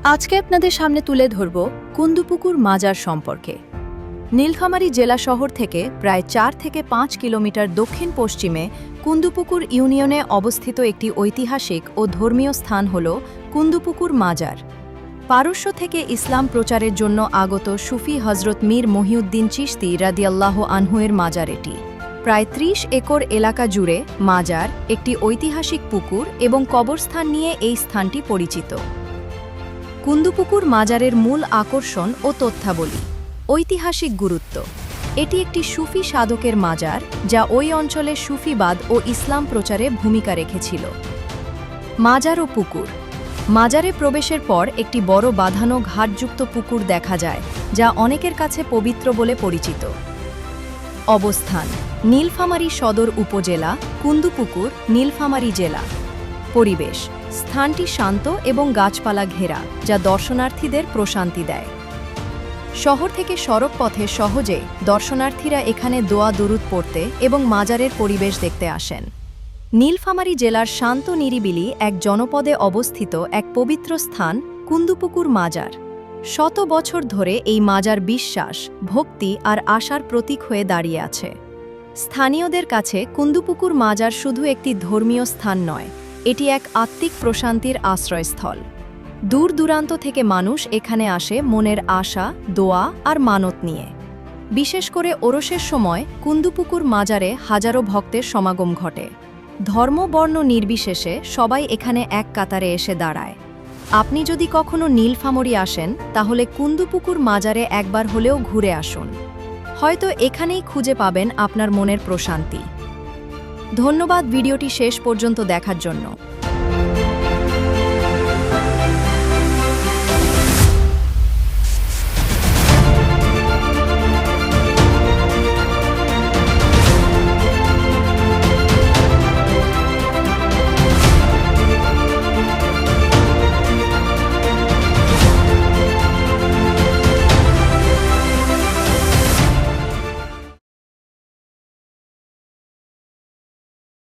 আজকে আপনাদের সামনে তুলে ধরব কুন্দুপুকুর মাজার সম্পর্কে। নীলফামারী জেলা শহর থেকে প্রায় 4 থেকে 5 কিলোমিটার দক্ষিণ পশ্চিমে কুন্দুপুকুর ইউনিয়নে অবস্থিত একটি ঐতিহাসিক ও ধর্মীয় স্থান হল কুন্দুপুকুর মাজার। পারস্য থেকে ইসলাম প্রচারের জন্য আগত সুফি হজরত মীর মহিউদ্দিন চিশতি রাদিয়াল্লাহু আনহুয়ের মাজার এটি। প্রায় 30 একর এলাকা জুড়ে মাজার, একটি ঐতিহাসিক পুকুর এবং কবরস্থান নিয়ে এই স্থানটি পরিচিত। কুন্দুপুকুর মাজারের মূল আকর্ষণ ও তথ্যাবলী। ঐতিহাসিক গুরুত্ব। এটি একটি সুফি সাধকের মাজার, যা ওই অঞ্চলে সুফিবাদ ও ইসলাম প্রচারে ভূমিকা রেখেছিল। মাজার ও পুকুর। মাজারে প্রবেশের পর একটি বড় বাঁধানো ঘাটযুক্ত পুকুর দেখা যায়, যা অনেকের কাছে পবিত্র বলে পরিচিত। অবস্থান: নীলফামারী সদর উপজেলা, কুন্দুপুকুর, নীলফামারী জেলা। পরিবেশ: স্থানটি শান্ত এবং গাছপালা ঘেরা, যা দর্শনার্থীদের প্রশান্তি দেয়। শহর থেকে সড়ক পথে সহজে দর্শনার্থীরা এখানে দোয়া দুরুদ পড়তে এবং মাজারের পরিবেশ দেখতে আসেন। নীলফামারী জেলার শান্ত নিরিবিলি এক জনপদে অবস্থিত এক পবিত্র স্থান কুন্দুপুকুর মাজার। শত বছর ধরে এই মাজার বিশ্বাস, ভক্তি আর আশার প্রতীক হয়ে দাঁড়িয়ে আছে। স্থানীয়দের কাছে কুন্দুপুকুর মাজার শুধু একটি ধর্মীয় স্থান নয়, এটি এক আত্মিক প্রশান্তির আশ্রয়স্থল। দূর দূরান্ত থেকে মানুষ এখানে আসে মনের আশা, দোয়া আর মানত নিয়ে। বিশেষ করে ওরসের সময় কুন্দুপুকুর মাজারে হাজারো ভক্তের সমাগম ঘটে। ধর্ম বর্ণ নির্বিশেষে সবাই এখানে এক কাতারে এসে দাঁড়ায়। আপনি যদি কখনো নীলফামারী আসেন, তাহলে কুন্দুপুকুর মাজারে একবার হলেও ঘুরে আসুন। হয়তো এখানেই খুঁজে পাবেন আপনার মনের প্রশান্তি। ধন্যবাদ ভিডিওটি শেষ পর্যন্ত দেখার জন্য।